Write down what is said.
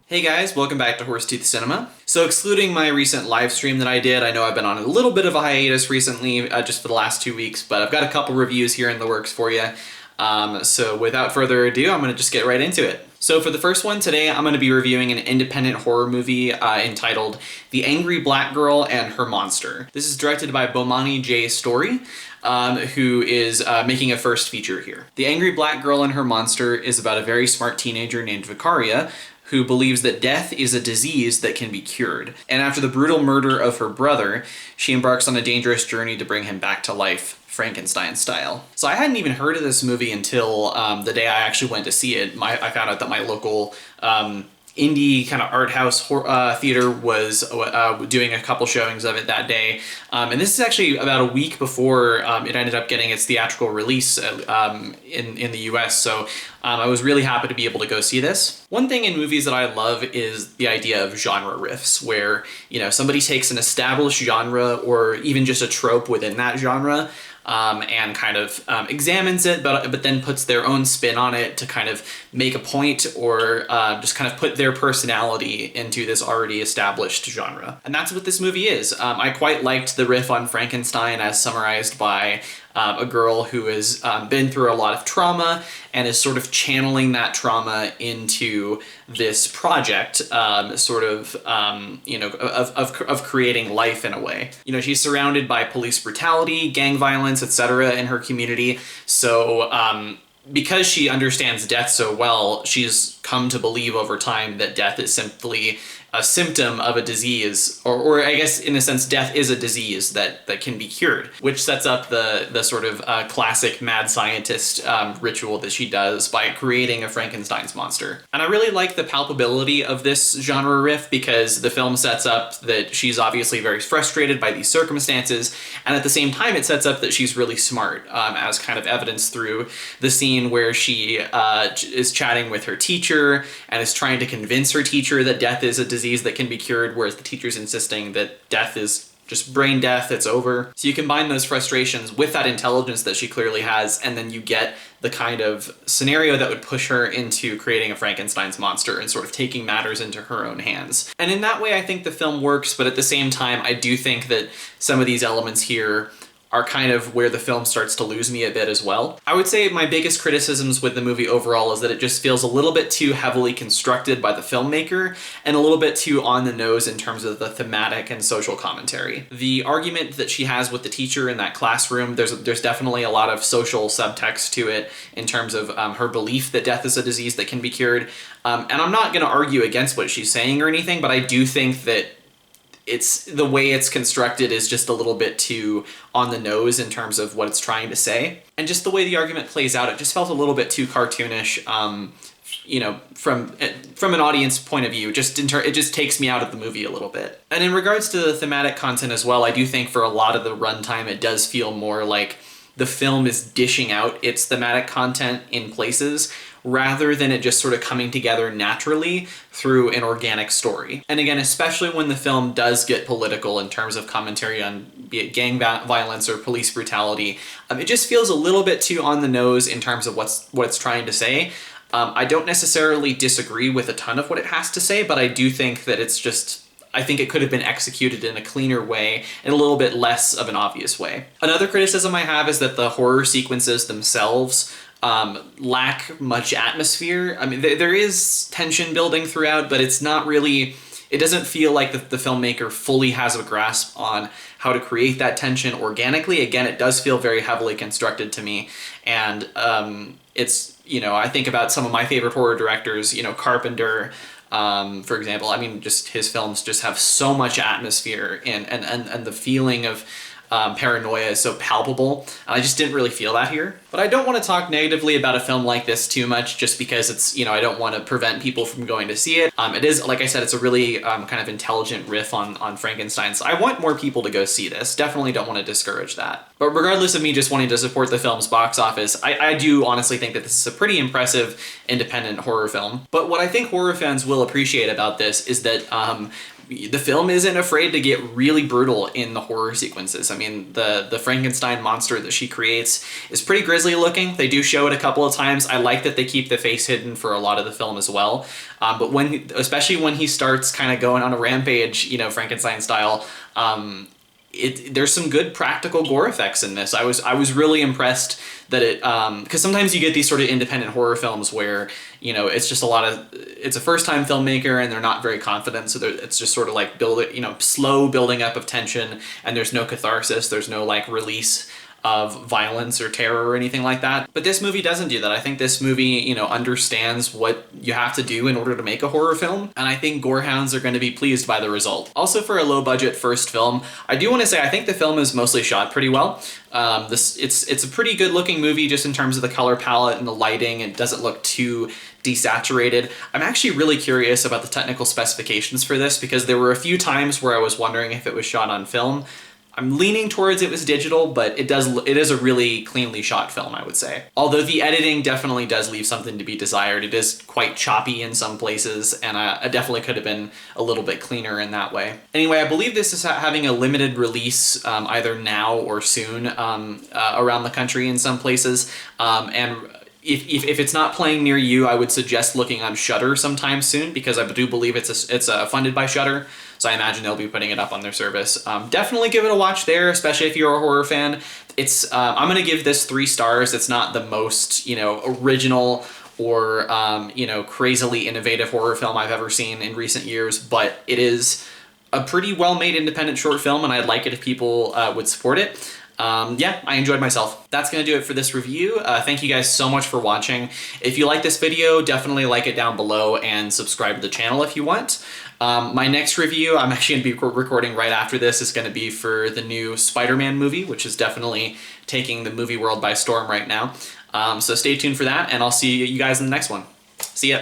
Hey guys, welcome back to Horsetooth Cinema. So excluding my recent live stream that I did, I know I've been on a little bit of a hiatus recently, just for the last 2 weeks, but I've got a couple reviews here in the works for you. So without further ado, I'm going to just get right into it. So for the first one today, I'm going to be reviewing an independent horror movie entitled The Angry Black Girl and Her Monster. This is directed by Bomani J. Story, who is making a first feature here. The Angry Black Girl and Her Monster is about a very smart teenager named Vicaria, who believes that death is a disease that can be cured. And after the brutal murder of her brother, she embarks on a dangerous journey to bring him back to life, Frankenstein style. So I hadn't even heard of this movie until the day I actually went to see it. I found out that my local indie kind of art house theater was doing a couple showings of it that day. And this is actually about a week before it ended up getting its theatrical release in the US. So I was really happy to be able to go see this. One thing in movies that I love is the idea of genre riffs, where, you know, somebody takes an established genre or even just a trope within that genre and kind of examines it, but then puts their own spin on it to kind of make a point or just kind of put their personality into this already established genre. And that's what this movie is. I quite liked the riff on Frankenstein as summarized by a girl who has been through a lot of trauma and is sort of channeling that trauma into this project, of creating life in a way. You know, she's surrounded by police brutality, gang violence, etc. in her community. So because she understands death so well, she's come to believe over time that death is simply a symptom of a disease, or I guess in a sense, death is a disease that can be cured, which sets up the sort of classic mad scientist ritual that she does by creating a Frankenstein's monster. And I really like the palpability of this genre riff because the film sets up that she's obviously very frustrated by these circumstances, and at the same time it sets up that she's really smart, as kind of evidenced through the scene where she is chatting with her teacher and is trying to convince her teacher that death is a disease that can be cured, whereas the teacher's insisting that death is just brain death, it's over. So you combine those frustrations with that intelligence that she clearly has, and then you get the kind of scenario that would push her into creating a Frankenstein's monster and sort of taking matters into her own hands. And in that way, I think the film works, but at the same time, I do think that some of these elements here are kind of where the film starts to lose me a bit as well. I would say my biggest criticisms with the movie overall is that it just feels a little bit too heavily constructed by the filmmaker and a little bit too on the nose in terms of the thematic and social commentary. The argument that she has with the teacher in that classroom, there's definitely a lot of social subtext to it in terms of her belief that death is a disease that can be cured. And I'm not going to argue against what she's saying or anything, but I do think that it's the way it's constructed is just a little bit too on the nose in terms of what it's trying to say. And just the way the argument plays out, it just felt a little bit too cartoonish, you know, from an audience point of view. It just takes me out of the movie a little bit. And in regards to the thematic content as well, I do think for a lot of the runtime, it does feel more like the film is dishing out its thematic content in places rather than it just sort of coming together naturally through an organic story. And again, especially when the film does get political in terms of commentary on be it gang violence or police brutality, it just feels a little bit too on the nose in terms of what it's trying to say. I don't necessarily disagree with a ton of what it has to say, but I do think that I think it could have been executed in a cleaner way and a little bit less of an obvious way. Another criticism I have is that the horror sequences themselves lack much atmosphere. I mean, there is tension building throughout, but it's not really, it doesn't feel like the filmmaker fully has a grasp on how to create that tension organically. Again, it does feel very heavily constructed to me. And it's, you know, I think about some of my favorite horror directors, you know, Carpenter, for example. I mean, just his films just have so much atmosphere and the feeling of paranoia is so palpable. I just didn't really feel that here. But I don't want to talk negatively about a film like this too much just because it's, you know, I don't want to prevent people from going to see it. It is, like I said, it's a really kind of intelligent riff on Frankenstein. So I want more people to go see this. Definitely don't want to discourage that. But regardless of me just wanting to support the film's box office, I do honestly think that this is a pretty impressive independent horror film. But what I think horror fans will appreciate about this is that the film isn't afraid to get really brutal in the horror sequences. I mean, the Frankenstein monster that she creates is pretty grisly looking. They do show it a couple of times. I like that they keep the face hidden for a lot of the film as well. But especially when he starts kind of going on a rampage, you know, Frankenstein style, there's some good practical gore effects in this. I was really impressed that it, because sometimes you get these sort of independent horror films where, you know, it's just it's a first time filmmaker and they're not very confident, so it's just sort of like slow building up of tension, and there's no catharsis, there's no like release of violence or terror or anything like that. But this movie doesn't do that. I think this movie, you know, understands what you have to do in order to make a horror film, and I think gorehounds are going to be pleased by the result. Also, for a low budget first film, I do want to say I think the film is mostly shot pretty well. It's a pretty good looking movie just in terms of the color palette and the lighting. It doesn't look too desaturated. I'm actually really curious about the technical specifications for this, because there were a few times where I was wondering if it was shot on film. I'm leaning towards it was digital, but it is a really cleanly shot film, I would say. Although the editing definitely does leave something to be desired. It is quite choppy in some places, and it definitely could have been a little bit cleaner in that way. Anyway, I believe this is having a limited release either now or soon around the country in some places. And if it's not playing near you, I would suggest looking on Shudder sometime soon, because I do believe it's funded by Shudder. So I imagine they'll be putting it up on their service. Definitely give it a watch there, especially if you're a horror fan. I'm gonna give this 3 stars. It's not the most, you know, original or you know, crazily innovative horror film I've ever seen in recent years, but it is a pretty well-made independent short film, and I'd like it if people would support it. Yeah, I enjoyed myself. That's going to do it for this review. Thank you guys so much for watching. If you like this video, definitely like it down below and subscribe to the channel if you want. My next review, I'm actually going to be recording right after this, is going to be for the new Spider-Man movie, which is definitely taking the movie world by storm right now. So stay tuned for that, and I'll see you guys in the next one. See ya.